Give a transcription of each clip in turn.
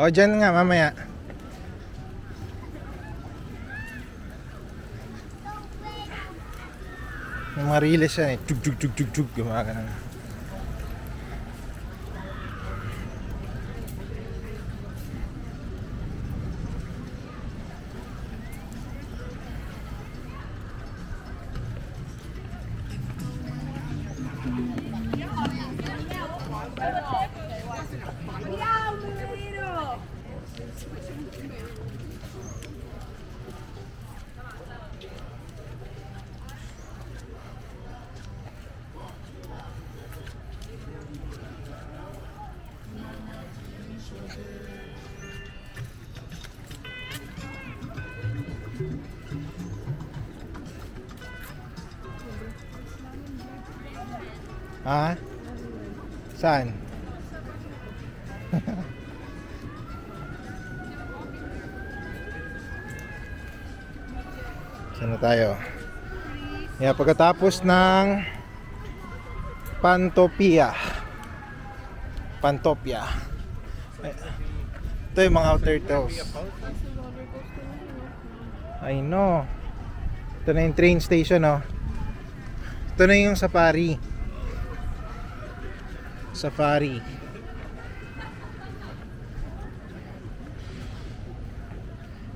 O, dyan nga, mamaya. Yung mga riles yan eh. Chug, chug, chug, chug, chug. Yung mga ganun. Ha? Saan? Saan na tayo? Yeah, pagkatapos ng Pantopia. Ito yung mga outer toes. I know. Ito na yung train station, oh. Ito na yung safari.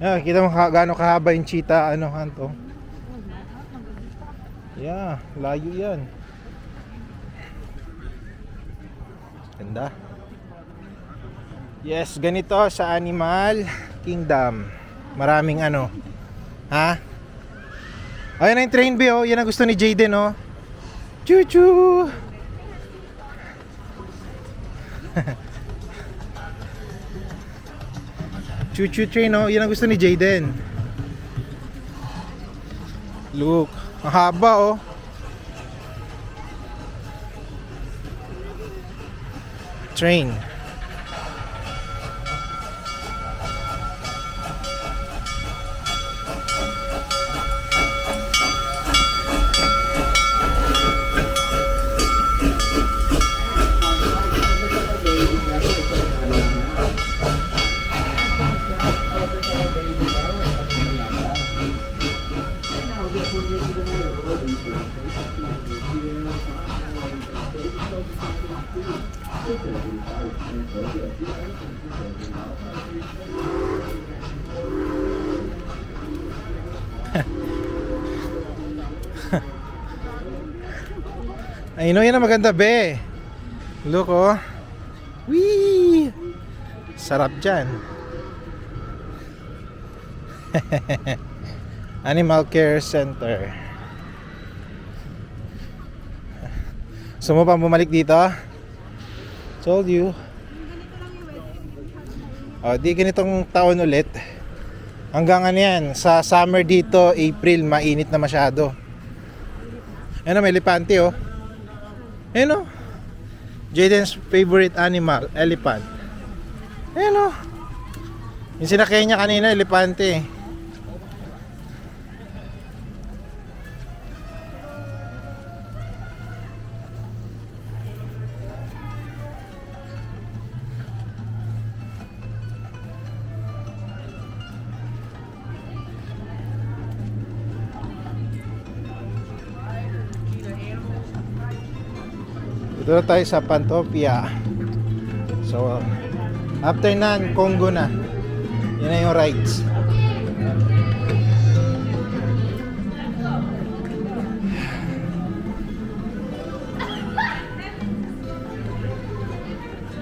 Kita mo gaano kahaba yung cheetah, ano, Hanto. Yeah, layo yan. Ganda. Yes, ganito sa Animal Kingdom. Maraming ano. Ha? Ayun na yung train, oh. Yan ang gusto ni Jayden, oh. Choo-choo! Choo-choo train, oh. Yan ang gusto ni Jayden. Look, ang haba, oh. Train. Ay, no, yan ang maganda, be. Look, oh. Wee! Sarap dyan. Animal Care Center. Gusto mo pa bumalik dito? Told you. Oh, di ganitong taon ulit. Hanggang ano yan, sa summer dito, April, mainit na masyado. Ano, may elepante, oh. Ayun, oh. Jayden's favorite animal, elephant. Ayun, oh. Yung sinakay niya kanina, elepante. Dito na tayo sa Pantopia. So, after nan, Congo na. Yan na yung rides.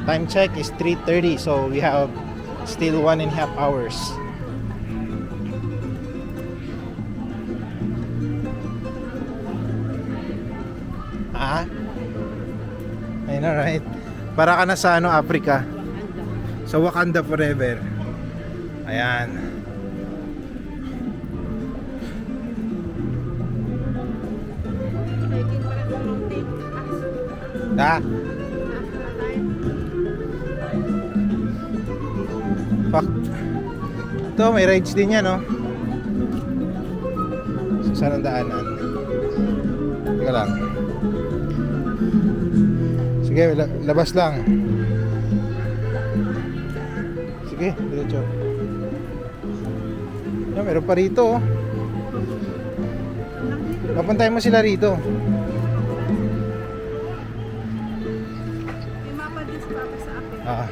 Time check is 3:30, so we have still 1.5 hours. Ah? Ayun, alright. Para ka na sa ano, Africa. Sa Wakanda forever. Ayan. Ha? Fuck. Ito, may rides din yan, no? So, saan ang daanan? Teka lang. Sige, labas lang. Sige. Sige, diretso. Yan, meron pa rito oh. Papuntahin mo sila rito. May mapa din sa papa sa akin. Ah.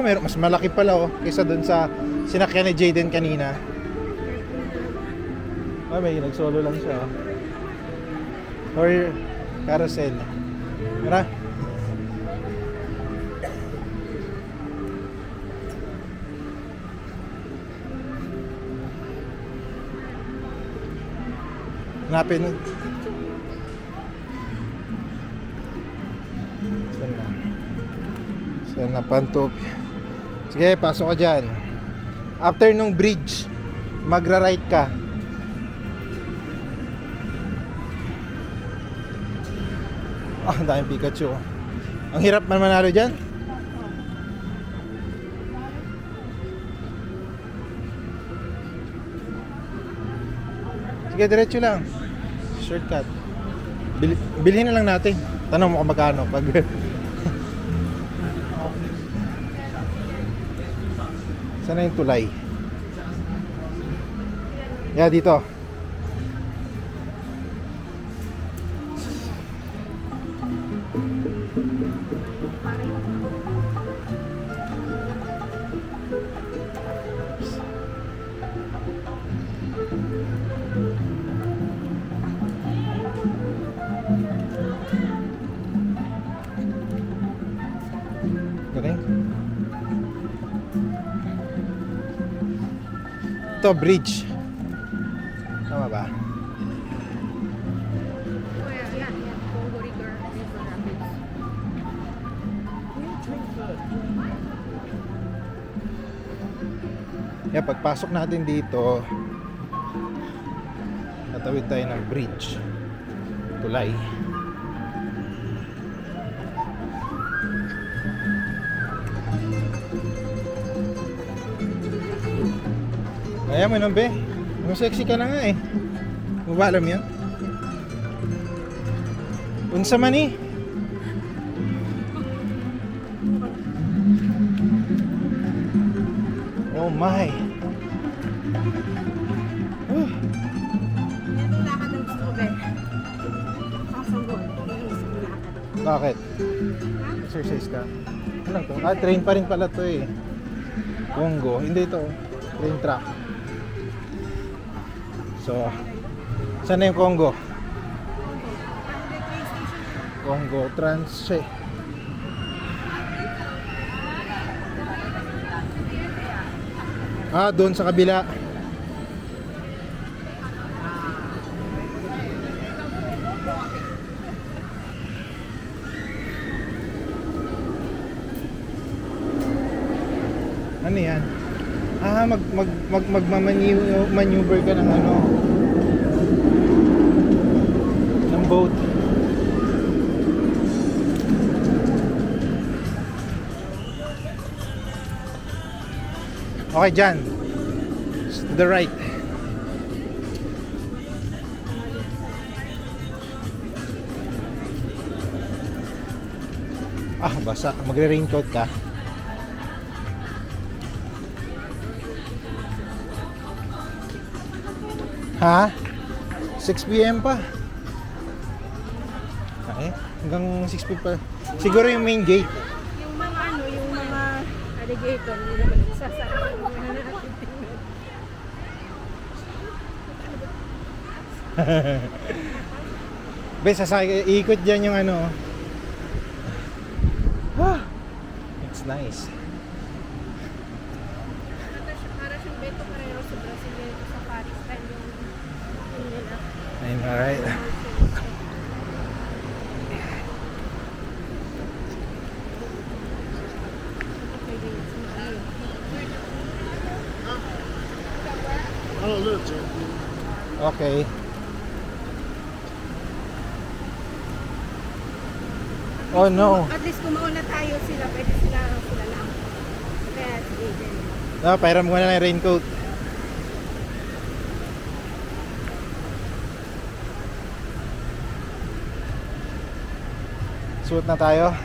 Meron, mas malaki pala oh, kaysa dun sa sinakyan ni Jaden kanina. May nagsolo lang siya. Oh. Or carousel. Mara. Hanapin. Saan na Pantop. Sige, pasok ka dyan. After nung bridge, magra-right ka. Ah, ang daming Pikachu. Ang hirap man manalo dyan. Sige, diretso lang. Shortcut. Bilhin na lang natin. Tanong mo kung magkano pag Saan na yung tulay? Yeah, dito. Galing. Ito, bridge. Tama ba? Kuya, yan. Congo River Rapids. Yeah, pagpasok natin dito, tatawid tayo ng bridge. Tulay. Kaya mo nang be. Mas sexy ka na nga eh. Mo ba alam yan? Unsa man eh. Oh my. Yan yung lakad ng gusto ko, be. Kasanggol. Yan yung gusto ko lakad. Bakit? Ha? Exercise ka? Ano to? Ah, train pa rin pala to eh. Congo. Hindi to. Train track. So, saan na yung Congo? Congo Trans siya eh. Ah, doon sa kabila. Ano yan? Ah, magmaneuver ka ng ano? Ng boat. Okay, dyan. To the right. Ah, basa. Magre-raincoat ka. Ha? 6 PM pa. Okay. Hanggang 6 PM pa. Siguro yung main gate. Yung mga ano, yung mga alligator, hindi naman nagsasara. Ano na natin tingnan. Be, sasakay, ikot dyan yung ano. Ah, it's nice. Para siyang Beto Carrero sa Brazil, sa Paris style yung nila. Ayun, alright. Okay. Oh no. At least kung mauna tayo sila, pwede sila lang. Kaya sige, ganun. Ah, pairam mo na lang yung raincoat. Suot na tayo.